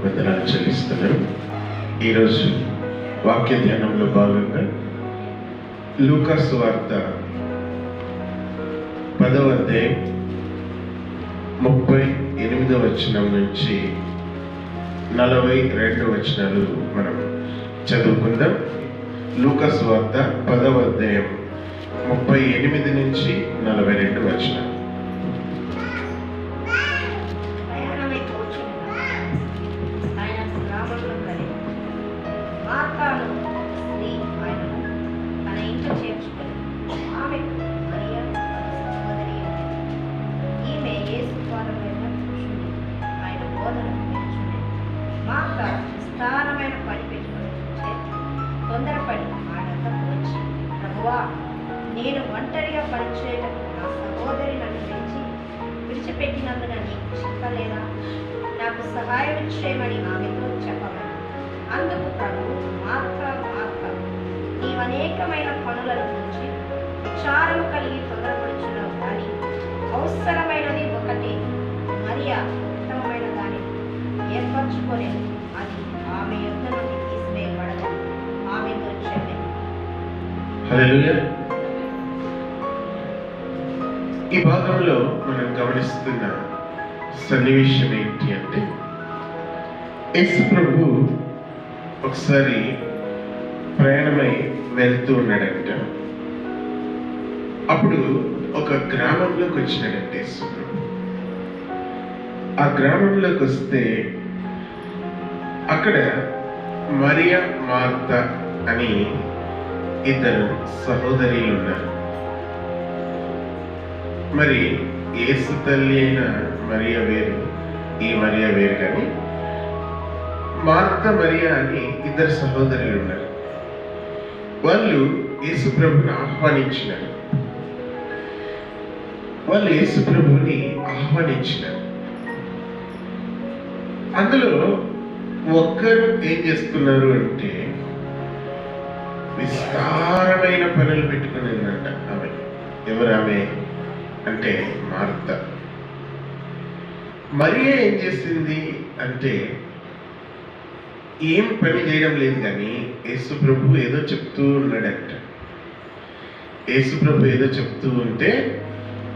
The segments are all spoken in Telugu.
వందనాలు చెల్లిస్తున్నాను. ఈరోజు వాక్య ధ్యానంలో భాగంగా లూకా సువార్త 10వ అధ్యాయం 38వ వచనం నుంచి 42 వచనాలు మనం చదువుకుందాం. లూకా సువార్త 10వ అధ్యాయం 38 నుంచి 42 వచనాలు. తొందరపడి ఆయనకు వచ్చి, ప్రభువా, నేను ఒంటరిగా పనిచేయటం నా సహోదరి నన్ను విడిచిపెట్టినందున నీకు చెప్పలేదా? నాకు సహాయం చేయమని ఆమెతో చెప్పమని. అందుకు ప్రభువు, మార్తా మార్తా, నీవు అనేకమైన పనులను గురించి విచారము కలిగి తొందరపడుచున్నావు, కానీ అవసరమైనది ఒకటి, మరియా ఉత్తమమైన దానిని ఏర్పరచుకోలేదు, అది ఆమె యొద్ద నుండి తీసివేయబడదు ఆమెతో చెప్పాను. హల్లెలూయా. ఈ భాగంలో మనం గమనిస్తున్న సన్నివేశం ఏంటి అంటే, యేసు ప్రభు ఒకసారి ప్రయాణమై వెళ్తూ ఉన్నాడంట. అప్పుడు ఒక గ్రామంలోకి వచ్చినాడంట యేసు ప్రభు. ఆ గ్రామంలోకి వస్తే అక్కడ మరియా, మార్తా అని ఇద్దరు సహోదరులు ఉన్నారు. మరి యేసు తల్లి అయిన మరియా వేరు, ఈ మరియా వేరు. కానీ మార్తా, మరియా అని ఇద్దరు సహోదరులు ఉన్నారు. వాళ్ళు యేసు ప్రభుని ఆహ్వానించినారు. అందులో ఒక్కరు ఏం చేస్తున్నారు అంటే, విస్తారమైన పనులు పెట్టుకుని ఉందంట ఆమె. ఎవరు ఆమె అంటే మార్తా. మరియా ఏం చేసింది అంటే, ఏం పని చేయడం లేదు, కానీ యేసు ప్రభు ఏదో చెప్తూ ఉన్నాడంట. యేసు ప్రభు ఏదో చెప్తూ ఉంటే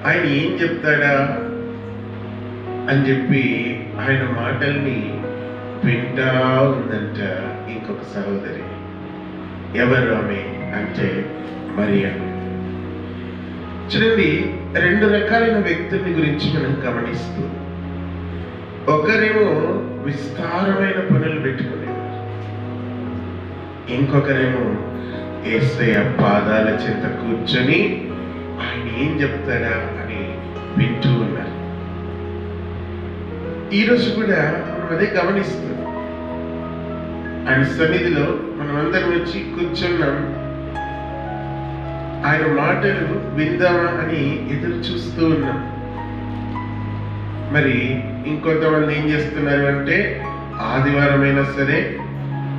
ఆయన ఏం చెప్తాడా అని చెప్పి ఆయన మాటల్ని వింటా ఉందంట ఇంకొక సహోదరి. ఎవరు ఆమె అంటే మరియా. చూడండి, రెండు రకాలైన వ్యక్తుల్ని గురించి మనం గమనిస్తూ, ఒకరేమో విస్తారమైన పనులు పెట్టుకునేవారు, ఇంకొకరేమో యేసయ్య పాదాల చెంత కూర్చొని ఆయన ఏం చెప్తాడా అని వింటూ ఉన్నారు. ఈరోజు కూడా మనం అదే గమనిస్తున్నాం. ఆయన సన్నిధిలో మనం అందరం వచ్చి కూర్చున్నాం, ఆయన మాటలు విందామా అని ఎదురు చూస్తూ ఉన్నాం. మరి ఇంకొంతమంది ఏం చేస్తున్నారు అంటే, ఆదివారం అయినా సరే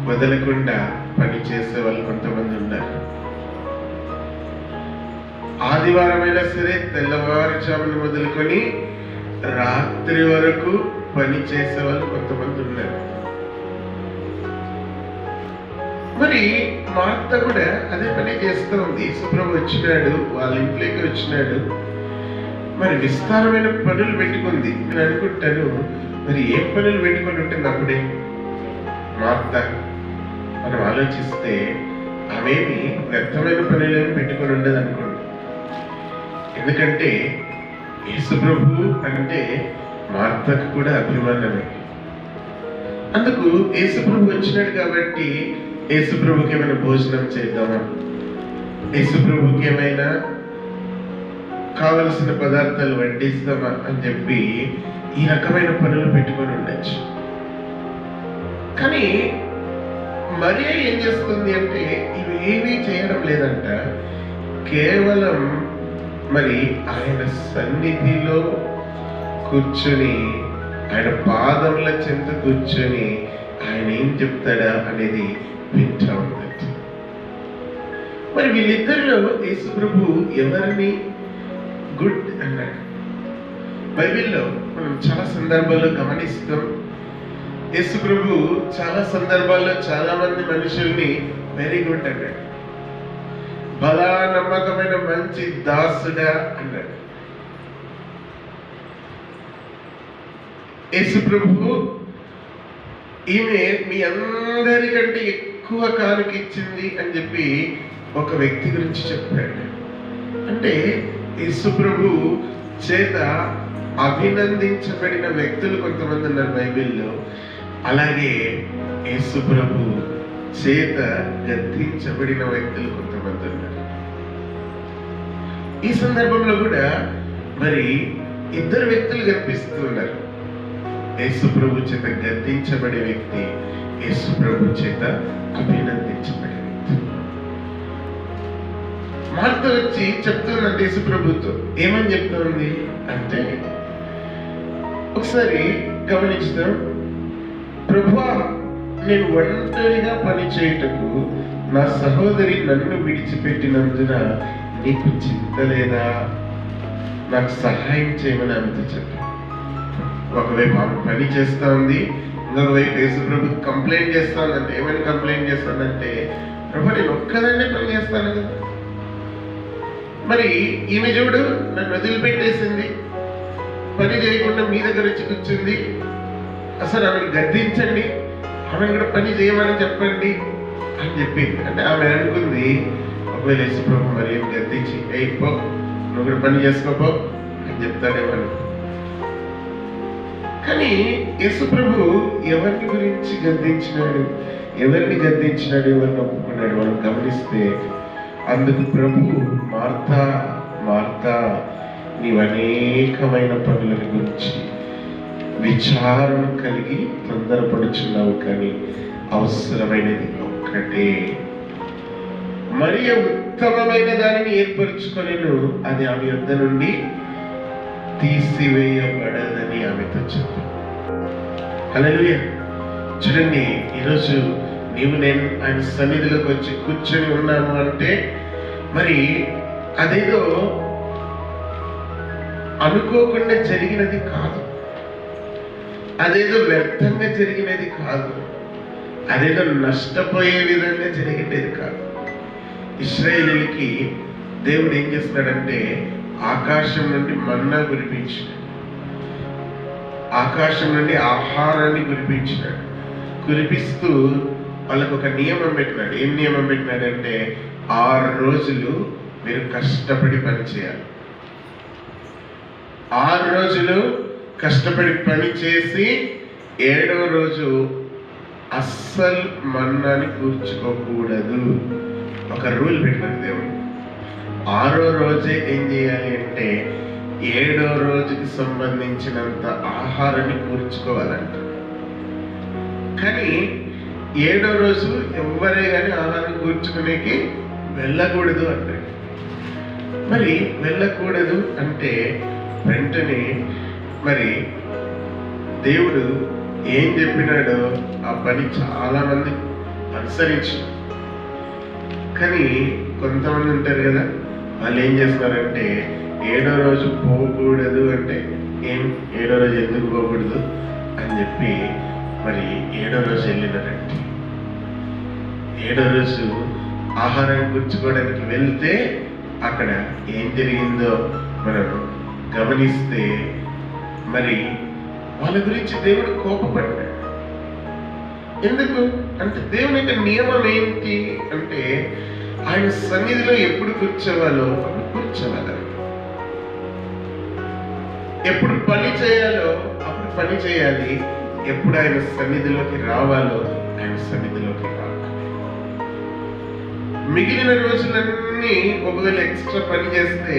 వదలకుండా పని చేసే వాళ్ళు కొంతమంది ఉన్నారు. ఆదివారం అయినా సరే తెల్లవారుజామున మొదలుకొని రాత్రి వరకు పని చేసే వాళ్ళు కొంతమంది ఉన్నారు. మరి మార్తా కూడా అదే పని చేస్తూ ఉంది. యేసుప్రభు వచ్చినాడు, వాళ్ళ ఇంట్లోకి వచ్చినాడు, మరి విస్తారమైన పనులు పెట్టుకుంది. నేను అనుకుంటాను, మరి ఏ పనులు పెట్టుకొని ఉంటుంది అప్పుడే మార్తా? మనం ఆలోచిస్తే అవేమి వ్యర్థమైన పనులేమి పెట్టుకొని ఉండదు అనుకోండి. ఎందుకంటే యేసుప్రభు అంటే మార్తాకు కూడా అభిమానమే. అందుకు యేసుప్రభు వచ్చినాడు కాబట్టి యేసుప్రభుకి ఏమైనా భోజనం చేద్దామా, యేసుప్రభుకి ఏమైనా కావలసిన పదార్థాలు వడ్డిస్తామా అని చెప్పి ఈ రకమైన పనులు పెట్టుకొని ఉండొచ్చు. కానీ మరియా ఏం చేస్తుంది అంటే, ఇవి ఏమీ చేయడం లేదంట. కేవలం మరి ఆయన సన్నిధిలో కూర్చొని, ఆయన పాదముల చెంత కూర్చొని ఆయన ఏం చెప్తాడా అనేది వింటా ఉందంట. మరి వీళ్ళిద్దరిలో యేసు ప్రభు ఎవరిని గుడ్ అన్నాడు? బైబిల్లో మనం చాలా సందర్భాల్లో గమనిస్తాం. యేసు ప్రభు చాలా సందర్భాల్లో చాలా మంది మనుషుల్ని వెరీ గుడ్ అన్నాడు, బలా నమ్మకమైన మంచి దాసుడా అన్నాడు. యేసు ప్రభు ఈమె మీ అందరికంటే ఎక్కువ కానుక ఇచ్చింది అని చెప్పి ఒక వ్యక్తి గురించి చెప్పాడు. అంటే యేసు ప్రభు చేత అభినందించబడిన వ్యక్తులు కొంతమంది ఉన్నారు బైబిల్లో, అలాగే యేసు ప్రభు చేత గద్దించబడిన వ్యక్తులు కొంతమంది ఉన్నారు. ఈ సందర్భంలో కూడా మరి ఇద్దరు వ్యక్తులు కనిపిస్తున్నారు. యేసు ప్రభు చేత గద్దించబడే వ్యక్తి, యేసు ప్రభు చేత అభినందించబడే వ్యక్తి. మార్త వచ్చి చెప్తుందంటే యేసు ప్రభుతో ఏమని చెప్తుంది అంటే, ఒకసారి గమనిస్తాం, ప్రభువా నేను ఒంటరిగా పని చేయుటకు నా సహోదరి నన్ను విడిచిపెట్టినందున నీకు చింత లేదా? నాకు సహాయం చేయమని ఆమెతో చెప్పి, ఒకవైపు ఆమె పని చేస్తా ఉంది, ఇంకొక వైపు యేసు ప్రభు కంప్లైంట్ చేస్తానంటే, ఏమని కంప్లైంట్ చేస్తానంటే, ప్రభు నేను ఒక్కదాన్నే పని చేస్తాను కదా, మరి ఈమె చూడు నన్ను వదిలిపెట్టేసింది, పని చేయకుండా మీ దగ్గర వచ్చి కూర్చుంది, అసలు ఆమెను గద్దించండి, ఆమెను కూడా పని చేయమని చెప్పండి అని చెప్పింది. అంటే ఆమె అనుకుంది, ఒకవేళ యేసు ప్రభు మరి ఏం గద్దించి అయిపో నువ్వు కూడా పని చేసుకోపో అని చెప్తాడేమో. కానీ యేసు ప్రభు ఎవరిని గురించి గద్దించినాడు, ఎవరిని ఒప్పుకున్నాడు మనం గమనిస్తే, అందుకు ప్రభు మార్తా మార్తా నీవు అనేకమైన పనుల గురించి విచారం కలిగి తొందరపడుచున్నావు, కానీ అవసరమైనది ఒక్కటే, మరి ఉత్తమమైన దానిని ఏర్పరచుకొనెను, అది ఆమె యొద్ద నుండి తీసివేయబడదని ఆమెతో చెప్పు. హల్లెలూయా. చూడండి, ఈరోజు నీవు నేను ఆయన సన్నిధిలోకి వచ్చి కూర్చొని ఉన్నాము అంటే మరి అదేదో అనుకోకుండా జరిగినది కాదు, అదేదో వ్యర్థంగా జరిగినది కాదు, అదేదో నష్టపోయే విధంగా జరిగినది కాదు. ఇశ్రాయేలీయులకి దేవుడు ఏం చేస్తున్నాడంటే ఆకాశం నుండి మన్నా కురిపించాడు, ఆకాశం నుండి ఆహారాన్ని కురిపించినాడు. కురిపిస్తూ వాళ్ళకు ఒక నియమం పెట్టినాడు. ఏం నియమం పెట్టినాడంటే 6 రోజులు మీరు కష్టపడి పని చేయాలి. 6 రోజులు కష్టపడి పని చేసి 7వ రోజు అస్సలు మన్నాని కూర్చుకోకూడదు. ఒక రూల్ పెట్టినాడు దేవుడు. 6వ రోజే ఏం చేయాలి అంటే 7వ రోజుకి సంబంధించినంత ఆహారాన్ని కూర్చుకోవాలంట. కానీ 7వ రోజు ఎవరే కానీ ఆహారం కూర్చుకునేకి వెళ్ళకూడదు అంటే, మరి వెళ్ళకూడదు అంటే వెంటనే మరి దేవుడు ఏం చెప్పినాడో ఆ పని చాలా మంది అనుసరించి, కానీ కొంతమంది ఉంటారు కదా, వాళ్ళు ఏం చేస్తున్నారంటే 7వ రోజు పోకూడదు అంటే ఏం 7వ రోజు ఎందుకు పోకూడదు అని చెప్పి మరి 7వ రోజు వెళ్ళినారంటే, 7వ రోజు ఆహారం కూర్చుకోవడానికి వెళ్తే అక్కడ ఏం జరిగిందో మనం గమనిస్తే మరి వాళ్ళ గురించి దేవుడు కోపపడ్డాడు. ఎందుకు అంటే దేవుని యొక్క నియమం ఏంటి అంటే ఆయన సన్నిధిలో ఎప్పుడు కూర్చోవాలో అప్పుడు కూర్చోవాలి, ఎప్పుడు పని చేయాలో అప్పుడు పని చేయాలి, ఎప్పుడు ఆయన సన్నిధిలోకి రావాలో ఆయన సన్నిధిలోకి రావాలి. మిగిలిన రోజులన్నీ ఒకవేళ ఎక్స్ట్రా పని చేస్తే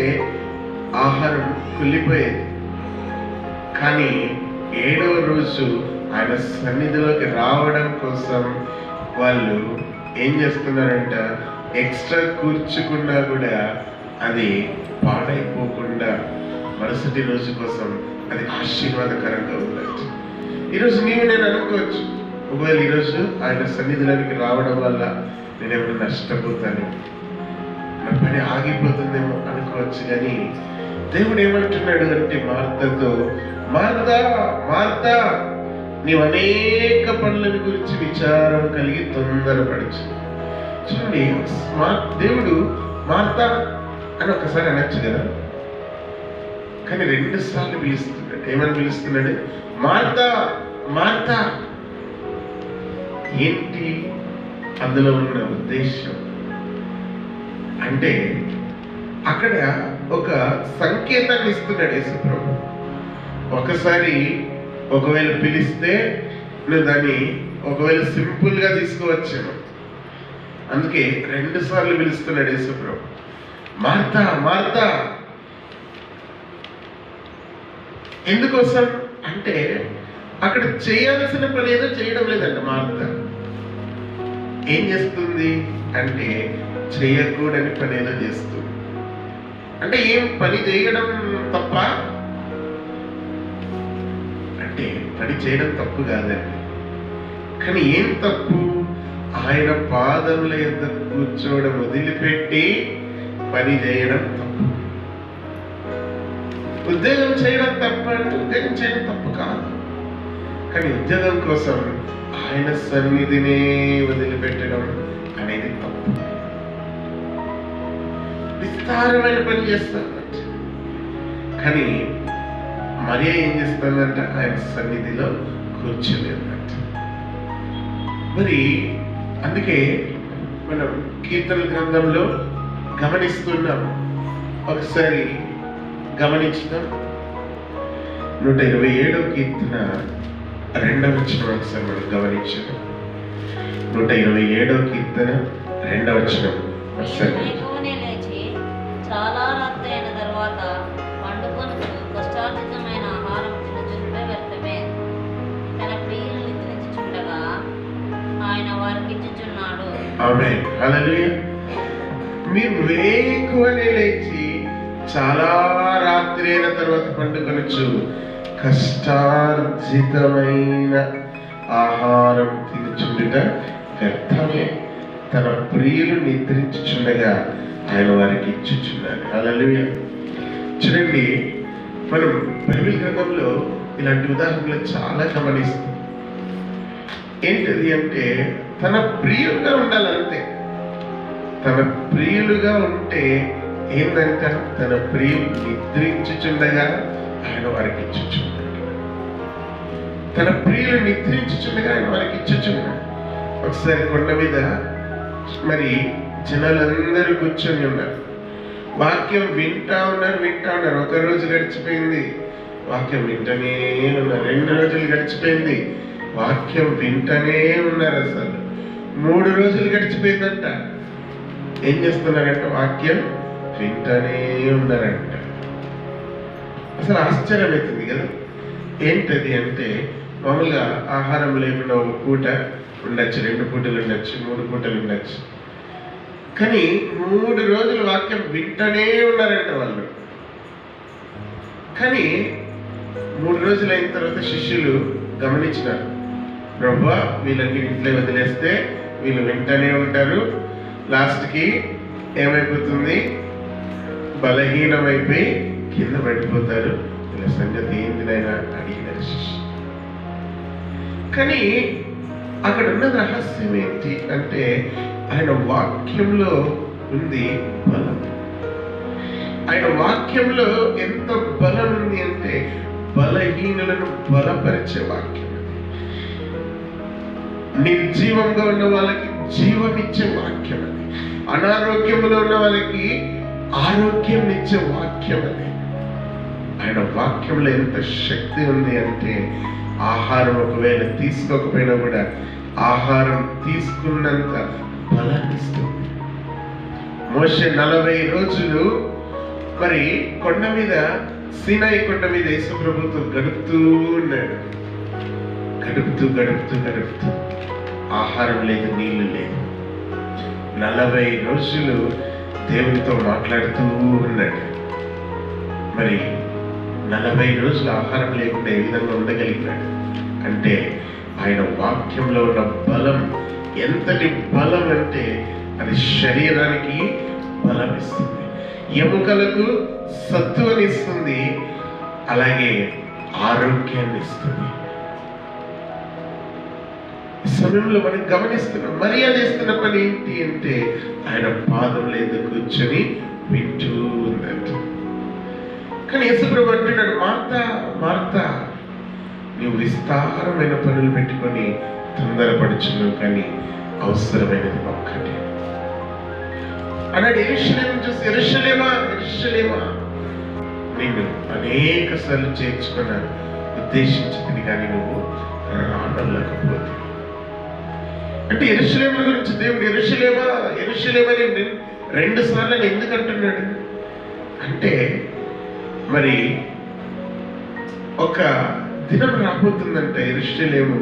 ఆహారం కుళ్ళిపోయేది, కానీ 7వ రోజు ఆయన సన్నిధిలోకి రావడం కోసం వాళ్ళు ఏం చేస్తున్నారంట, ఎక్స్ట్రా కూర్చుకున్నా కూడా అది పాడైపోకుండా మరుసటి రోజు కోసం అది ఆశీర్వాదకరంగా ఉండొచ్చు. ఈరోజు నీవు నేను అనుకోవచ్చు, ఒకవేళ ఈరోజు ఆయన సన్నిధిలోకి రావడం వల్ల నేను ఏమైనా నష్టపోతాను, నా పని ఆగిపోతుందేమో అనుకోవచ్చు. కానీ దేవుడు ఏమంటున్నాడు అంటే మార్తతో, మార్తా మార్తా నీవు అనేక పనులను గురించి విచారం కలిగి తొందరపడచ్చు. చూడండి, దేవుడు మార్తా అని ఒకసారి అనొచ్చు కదా, కానీ 2 సార్లు పిలుస్తున్నాడు. ఏమని పిలుస్తున్నాడు? Martha Martha. ఏంటి అందులో ఉన్న ఉద్దేశం అంటే, అక్కడ ఒక సంకేతాన్ని ఇస్తున్నాడు యేసుప్రభు. ఒకసారి ఒకవేళ పిలిస్తే నువ్వు దాన్ని ఒకవేళ సింపుల్ గా తీసుకోవచ్చేమో, అందుకే 2 సార్లు పిలుస్తున్నాడు యేసుప్రభు. Martha Martha. ఎందుకోసం అంటే, అక్కడ చేయాల్సిన పని ఏదో చేయడం లేదంట మార్తా. ఏం చేస్తుంది అంటే, చేయకూడని పని ఏదో చేస్తుంది. అంటే ఏం పని చేయడం తప్ప అంటే, పని చేయడం తప్పు కాదండి, కానీ ఏం తప్పు? ఆయన పాదముల యొద్ద కూర్చోవడం వదిలిపెట్టి పని చేయడం తప్పు. ఉద్యోగం చేయడం తప్ప అంటే, ఉద్యోగం చేయడం తప్పు కాదు, కానీ ఉద్యోగం కోసం ఆయన సన్నిధినే వదిలిపెట్టడం అనేది తప్పు. విస్తారమైన పని చేస్తానంట, కానీ మరియ ఏం చేస్తుందంట? ఆయన సన్నిధిలో కూర్చోలేదంట. మరి అందుకే మనం కీర్తన గ్రంథంలో గమనిస్తున్నాం. ఒకసారి గమనించుదాం. 127వ కీర్తన 2వ వచనం ఒకసారి మనం గమనించాం. 127వ కీర్తన 2వ వచనం ఒకసారి. లేచి చాలా రాత్రి అయిన తర్వాత పండుకొనుచు కష్టార్జితమైన ఆహారం తినుచుంటే వ్యర్థమే. తన ప్రియులు నిద్రించుచుండగా ఆయన వారికి ఇచ్చుచున్నాడు. ఆమేన్, హల్లెలూయా. మీరు వేకువనే లేచి చాలా రాత్రి అయిన తర్వాత పండుకొనొచ్చు కష్టార్జితమైన ఆహారం తినుచుండుట వ్యర్థమే. తన ప్రియులు నిద్రించుచుండగా ఆయన వారికి ఇచ్చుచున్నారు. హల్లెలూయా. చూడండి, మనం బైబిల్ గ్రంథంలో ఇలాంటి ఉదాహరణలు చాలా గమనిస్తాం. ఏంటది అంటే, తన ప్రియులుగా ఉండాలంతే. తన ప్రియులుగా ఉంటే ఏంటంట? తన ప్రియులు నిద్రించుచుండగా ఆయన వారికి ఇచ్చుచున్నాడు. తన ప్రియులు నిద్రించుచుండగా ఆయన వారికి ఇచ్చుచున్నాడు. ఒకసారి కొండ మీద మరి జనాలందరూ కూర్చొని ఉన్నారు, వాక్యం వింటా ఉన్నారు. ఒక రోజు గడిచిపోయింది, వాక్యం వింటనే ఉన్నారు. 2 రోజులు గడిచిపోయింది, వాక్యం వింటనే ఉన్నారు. అసలు 3 రోజులు గడిచిపోయిందంట. ఏం చేస్తున్నారంట? వాక్యం వింటనే ఉన్నారంట. అసలు ఆశ్చర్యం అవుతుంది కదా. ఏంటది అంటే, మామూలుగా ఆహారం లేకుండా ఒక పూట ఉండొచ్చు, 2 పూటలు ఉండొచ్చు, 3 పూటలు ఉండొచ్చు, కానీ 3 రోజులు వాక్యం వింటనే ఉన్నారంట వాళ్ళు. కానీ 3 రోజులు అయిన తర్వాత శిష్యులు గమనించినారు, ప్రభువా వీళ్ళని ఇంట్లో వదిలేస్తే వీళ్ళు వింటనే ఉంటారు, లాస్ట్కి ఏమైపోతుంది? బలహీనమైపోయి కింద పడిపోతారు. ఇలా సంగతి ఏంటినైనా అడిగినారు శిష్యులు. కానీ అక్కడ ఉన్న రహస్యం ఏంటి అంటే, ఆయన వాక్యంలో ఉంది బలం. ఆయన వాక్యంలో ఎంత బలం ఉంది అంటే, బలహీనులను బలపరిచే వాక్యం. నిర్జీవంగా ఉన్న వాళ్ళకి జీవమిచ్చే వాక్యం అది. అనారోగ్యంలో ఉన్న వాళ్ళకి ఆరోగ్యం ఇచ్చే వాక్యం అది. ఆయన వాక్యంలో ఎంత శక్తి ఉంది అంటే, ఆహారం ఒకవేళ తీసుకోకపోయినా కూడా ఆహారం తీసుకున్నంత బలాన్ని ఇస్తుంది. మోషే 40 రోజులు మరి కొండ మీద, సీనాయి కొండ మీద యేసు ప్రభుతో గడుపుతూ ఉన్నాడు. గడుపుతూ ఆహారం లేదు, నీళ్లు లేదు. 40 రోజులు దేవునితో మాట్లాడుతూ ఉన్నాడు. మరి 40 రోజులు ఆహారం లేకుండా ఏ విధంగా ఉండగలిగినాడు అంటే, ఆయన వాక్యంలో ఉన్న బలం ఎంతటి బలం అంటే, అది శరీరానికి బలం ఇస్తుంది, ఎముకలకు సత్తువనిస్తుంది, అలాగే ఆరోగ్యాన్ని ఇస్తుంది. ఈ సమయంలో మనం గమనిస్తున్నాం, మరియా చేస్తున్న పని ఏంటి అంటే ఆయన పాదం లేదు కూర్చొని వింటూ ఉందంట. కానీ యేసుప్రభు అంటున్నాడు, మార్తా మార్తా, నువ్వు విస్తారమైన పనులు పెట్టుకొని తొందరపడుచున్నావు, కానీ అవసరమైనది ఒక్కటి అన్నాడు. యెరూషలేము చూసి, యెరూషలేమా యెరూషలేమా, నిన్ను అనేక సార్లు చేర్చుకున్న ఉద్దేశించింది, కానీ నువ్వు రానలేకపోతే. అంటే యెరూషలేము గురించి దేవుడు యెరూషలేమా యెరూషలేమా అని 2 సార్లు ఎందుకు అంటున్నాడు అంటే, మరి ఒక దినం రాబోతుందంట, యెరూషలేము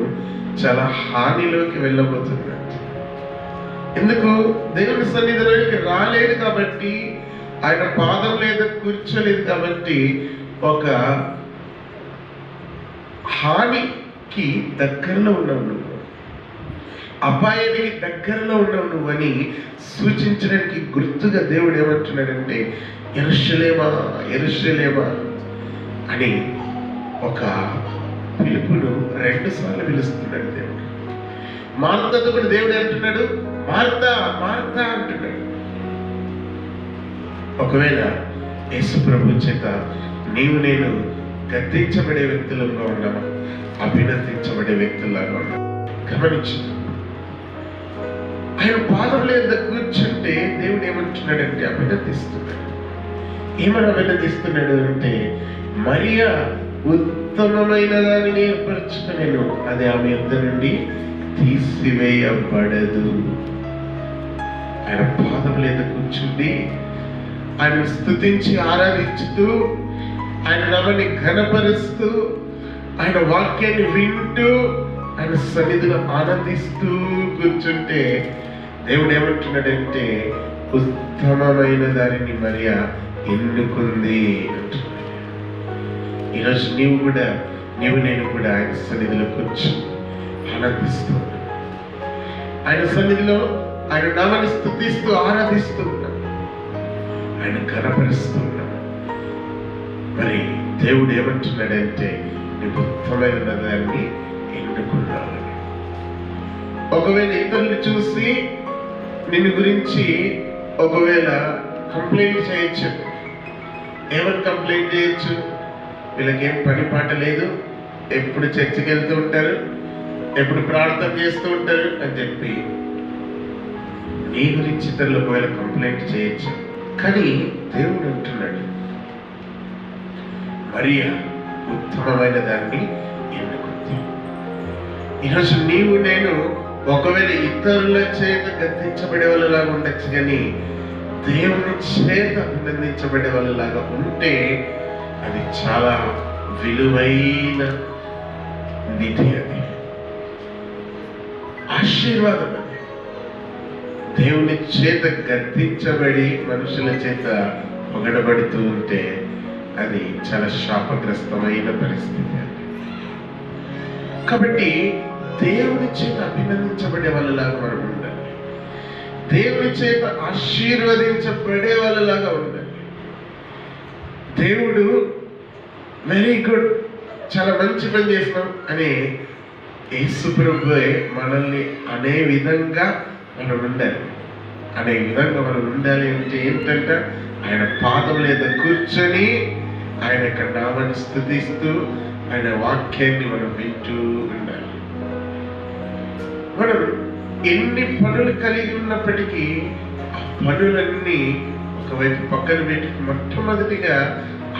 చాలా హానిలోకి వెళ్ళబోతుందంట. ఎందుకు? దేవుని సన్నిధిలోకి రాలేదు కాబట్టి, ఆయన పాదం లేదా కూర్చోలేదు కాబట్టి, ఒక హానికి దగ్గరలో ఉన్నావు నువ్వు, అపాయానికి దగ్గరలో ఉన్నావు నువ్వని సూచించడానికి గుర్తుగా దేవుడు ఏమంటున్నాడంటే, యెరూషలేమా యెరూషలేమా అని ఒక పిలుపును 2 సార్లు పిలుస్తున్నాడు దేవుడు. మార్తతో కూడా దేవుడు అంటున్నాడు, మార్తా మార్తా అంటున్నాడు. ఒకవేళ యేసు ప్రభు చేత నీవు నేను గద్దించబడే వ్యక్తులుగా ఉన్నామా, అభినందించబడే వ్యక్తులాగా ఉన్నామా గమనించు. ఆయన పాదం లేదా కూర్చుంటే దేవుడు ఏమంటున్నాడంటే అభినందిస్తున్నాడు. ఏమని అభినందిస్తున్నాడు అంటే, మరియా ఉత్తమమైన దానిని ఏర్పరచుకునేను, అది ఆమె యొద్ద నుండి తీసివేయబడదు. ఆయన పాదం లేదా కూర్చుండి ఆయన స్తుతించి ఆరాధించుతూ, ఆయన నామాన్ని ఘనపరుస్తూ, ఆయన వాక్యాన్ని వింటూ, ఆయన సన్నిధిలో ఆనందిస్తూ కూర్చుంటే దేవుడు ఏమంటున్నాడంటే, ఉత్తమమైన దానిని మరియా ఎన్నుకుంది అంటున్నాడు. ఈరోజు నీవు నేను కూడా ఆయన సన్నిధిలో కూర్చు ఆనందిస్తూ, ఆయన సన్నిధిలో ఆయన నామాన్ని స్తుతిస్తూ ఆరాధిస్తూ ఉన్నాం, ఆయన ఘనపరుస్తూ ఉన్నాం. మరి దేవుడు ఏమంటున్నాడంటే, నీకు ఉత్తమమైన దాన్ని ఎన్నుకున్నావు. ఒకవేళ ఇతరులు చూసి నిన్ను గురించి ఒకవేళ కంప్లైంట్ చేయొచ్చు. ఏమని కంప్లైంట్ చేయొచ్చు? వీళ్ళకేం పని పాట లేదు, ఎప్పుడు చర్చికి వెళ్తూ ఉంటారు, ఎప్పుడు ప్రార్థన చేస్తూ ఉంటారు అని చెప్పి నీ గురించి ఇతరులు ఒకవేళ కంప్లైంట్ చేయొచ్చు. కానీ దేవుడు అంటున్నాడు, మరియా ఉత్తమమైన దాన్ని ఎన్నుకుంది. ఈరోజు నీవు నేను ఒకవేళ ఇతరుల చేత గద్దించబడే వాళ్ళలాగా ఉండొచ్చు, కానీ దేవుని చేత అభినందించబడే వాళ్ళలాగా ఉంటే అది చాలా విలువైన నిధి, అది ఆశీర్వాదం. అది దేవుని చేత గద్దించబడి మనుషుల చేత పొగడబడుతూ ఉంటే అది చాలా శాపగ్రస్తమైన పరిస్థితి. కాబట్టి దేవుని చేత అభినందించబడే వాళ్ళలాగా మనం ఉండాలి, దేవుని చేత ఆశీర్వదించబడే వాళ్ళలాగా ఉండాలి. దేవుడు వెరీ గుడ్, చాలా మంచి పని చేసినాం అని యేసు ప్రభువే మనల్ని అనే విధంగా మనం ఉండాలి. అనే విధంగా మనం ఉండాలి అంటే ఏంటంటే, ఆయన పాదం లేదా కూర్చొని ఆయన యొక్క నామాన్ని స్తుతిస్తూ ఆయన వాక్యాన్ని మనం వింటూ ఉండాలి. మనం ఎన్ని పనులు కలిగి ఉన్నప్పటికీ ఆ పనులన్నీ ఒకవైపు పక్కన పెట్టి మొట్టమొదటిగా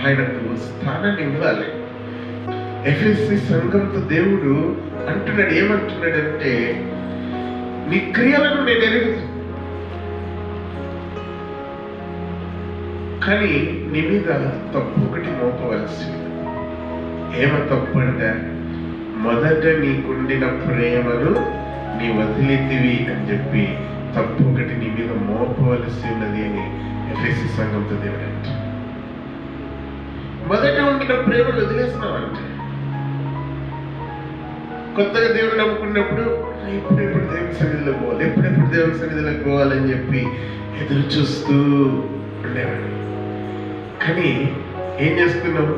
ఆయనకు స్థానాన్ని ఇవ్వాలి. ఎఫెసీ సంఘంతో దేవుడు అంటున్నాడు, ఏమంటున్నాడంటే, నీ క్రియలను నేను ఎరుగుతాను, కానీ నీ మీద తప్పు ఒకటి మోపవలసింది. ఏమ తప్పు అంటే, మొదట నీకుండిన ప్రేమను నీ వదిలితివి అని చెప్పి తప్పు ఒకటి నీ మీద మోపవలసి ఉన్నది అని ఎఫెసీ సంఘంతో దేవుడు అంటే. మొదట ఉండిన ప్రేమను వదిలేసినావంటే, కొత్తగా దేవుడు నమ్ముకున్నప్పుడు ఎప్పుడెప్పుడు దేవుని సన్నిధిలో పోవాలి, ఎప్పుడెప్పుడు దేవుని సన్నిధిలోకి పోవాలని చెప్పి ఎదురు చూస్తూ ఉండేవాడు. కానీ ఏం చేస్తున్నావు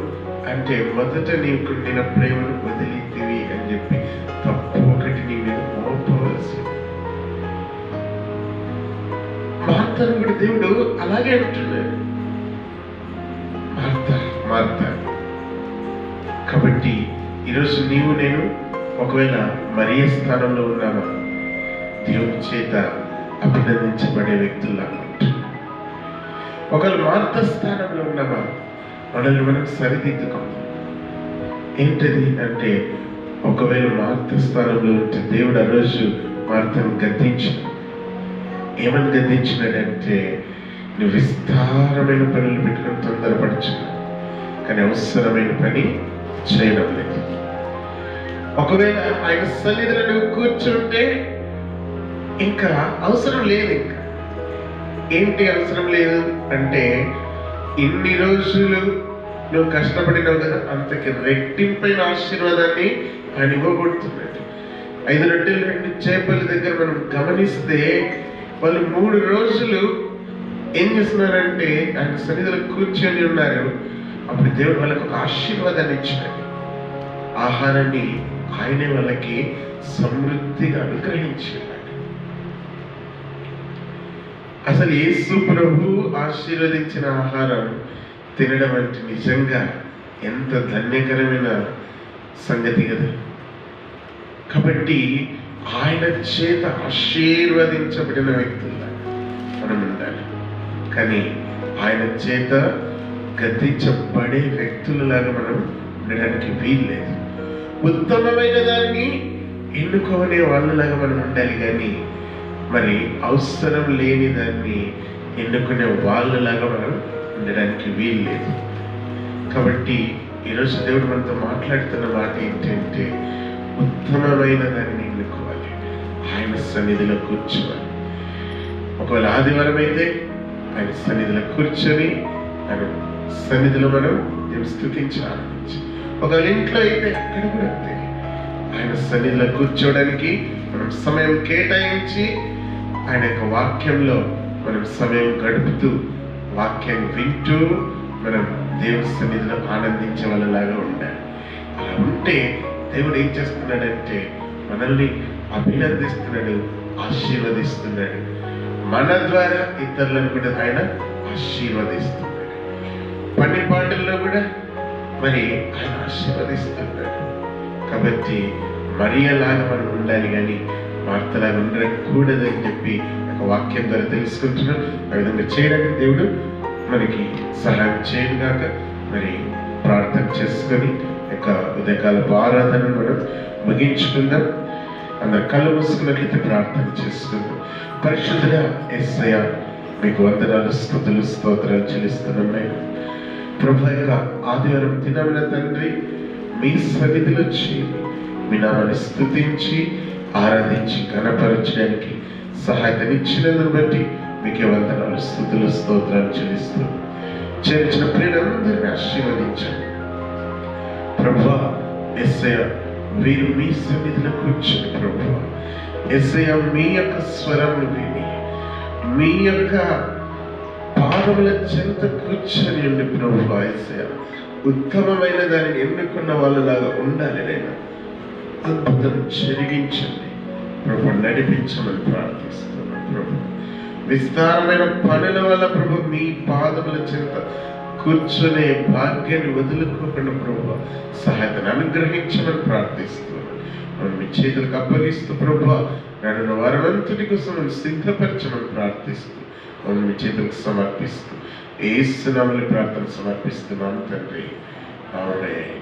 అంటే, మొదట నీకుండిన ప్రేమను వదిలితివి అని చెప్పి తప్పు ఒకటి నీ మీద మార్తను కూడా దేవుడు అలాగే అంటున్నాడు, మార్త మార్త. కాబట్టి ఈరోజు నీవు నేను ఒకవేళ మరియ స్థానంలో ఉన్నామా, దేవుని చేత అభినందించబడే వ్యక్తుల్లా ఉంటాం. ఒకవేళ మార్త స్థానంలో ఉన్నామా, మనల్ని మనం సరిదిద్దుకుంటాం. ఏంటది అంటే, ఒకవేళ మార్త స్థానంలో ఉంటే దేవుడు ఆ రోజు మార్తను గద్దించాడు. ఏమని గద్దించినాడంటే, నువ్వు విస్తారమైన పనులు పెట్టుకుని తొందరపడుచున్నావు, కానీ అవసరమైన పని చేయడం లేదు. ఒకవేళ ఆయన సన్నిధిలో నువ్వు కూర్చుంటే ఇంకా అవసరం లేదు. ఇంకా ఏంటి అవసరం లేదు అంటే, ఇన్ని రోజులు నువ్వు కష్టపడినావు కదా, అంతకి రెట్టింపైన ఆశీర్వాదాన్ని ఆయన ఇవ్వబడుతున్నాడు. 5 రొట్టెలు 2 చేపల దగ్గర మనం గమనిస్తే వాళ్ళు 3 రోజులు ఏం చేస్తున్నారంటే ఆయన సన్నిధిలో కూర్చొని ఉన్నారు. అప్పుడు దేవుడు వాళ్ళకి ఒక ఆశీర్వాదాన్ని ఇచ్చినాడు. ఆహారాన్ని ఆయనే వాళ్ళకి సమృద్ధిగా అనుగ్రహించాడు. అసలు యేసు ప్రభు ఆశీర్వదించిన ఆహారం తినడం అంటే నిజంగా ఎంత ధన్యకరమైన సంగతి కదా. కాబట్టి ఆయన చేత ఆశీర్వదించబడిన వ్యక్తుల్లా మనం ఉండాలి, కానీ ఆయన చేత గద్దించబడే వ్యక్తులలాగా మనం ఉండడానికి వీల్లేదు. ఉత్తమమైన దాన్ని ఎన్నుకోనే వాళ్ళలాగా మనం ఉండాలి, కానీ మరి అవసరం లేని దాన్ని ఎన్నుకునే వాళ్ళలాగా మనం ఉండడానికి వీల్లేదు. కాబట్టి ఈరోజు దేవుడు మనతో మాట్లాడుతున్న మాట ఏంటంటే, ఉత్తమమైన దాన్ని ఎన్నుకోవాలి, ఆయన సన్నిధిలో కూర్చోవాలి. ఒకవేళ ఆదివారం అయితే ఆయన సన్నిధిలో కూర్చొని ఆయన సన్నిధిలో మనం స్తుతించి ఆనందించి, ఒకవేళ ఇంట్లో అయితే అక్కడ కూడా అంతే, ఆయన సన్నిధిలో కూర్చోవడానికి మనం సమయం కేటాయించి ఆయన యొక్క వాక్యంలో మనం సమయం గడుపుతూ వాక్యాన్ని వింటూ మనం దేవుని సన్నిధిలో ఆనందించే వాళ్ళలాగా ఉండాలి. అలా ఉంటే దేవుడు ఏం చేస్తున్నాడంటే మనల్ని అభినందిస్తున్నాడు, ఆశీర్వదిస్తున్నాడు. మన ద్వారా ఇతరులను కూడా ఆయన ఆశీర్వదిస్తున్నాడు. పని పాటల్లో కూడా మరి ఆయన ఆశీర్వదిస్తున్నాడు. కాబట్టి మరియలాగా మనం ఉండాలి, కానీ మార్తలాగా ఉండకూడదని చెప్పి ఒక వాక్యం ద్వారా తెలుసుకుంటున్నాం. ఆ విధంగా చేయడానికి దేవుడు మనకి సహాయం చేయను గాక. మరి ప్రార్థన చేసుకొని యొక్క ఉదయకాల ఆరాధన మనం ముగించుకుందాం. అందరు కళ్ళు మూసుకున్నట్లయితే ప్రార్థన చేసుకుందాం. పరిశుద్ధుడా యేసయ్య, మీకు వందనాలు, స్తుతులు, స్తోత్రాలు చెల్లిస్తున్నాం. ప్రభు యొక్క ఆదివారం దినమున తండ్రి మీ సన్నిధిలో చేరి మీ నామాన్ని స్తుతించి ఆరాధించి ఘనపరచడానికి సహాయతనిచ్చినందును బట్టి మీకే వందనాలు, స్తుతులు, స్తోత్రాలు చెల్లిస్తూ చేర్చిన ప్రియులందరినీ ఆశీర్వదించండి. ప్రభువా యేసయ్య, వీరు మీ సన్నిధిలో కూర్చొని ప్రభువా యేసయ్య మీ యొక్క స్వరమును విని మీ యొక్క పాదముల చెంత కూర్చొని ఉండి ప్రభువా యేసయ్య ఉత్తమమైన దానిని ఎన్నుకున్న వాళ్ళలాగా ఉండాలి. నేను అద్భుతం జరిగించండి ప్రభు, నడిపించమని ప్రార్థిస్తున్నాను. ప్రభు విస్తారమైన పనుల వల్ల ప్రభు మీ పాదముల చెంత కూర్చొనే భాగ్యాన్ని వదులుకోకుండా ప్రభు సహాయతను అనుగ్రహించమని ప్రార్థిస్తున్నాను. మనం మీ చేతులకు అప్పగిస్తూ ప్రభు నన్ను వారంతటి కోసం సిద్ధపరచమని ప్రార్థిస్తూ మనం మీ చేతులకు సమర్పిస్తూ యేసు నామములో ప్రార్థన సమర్పిస్తున్నాను తండ్రి. ఆమేన్.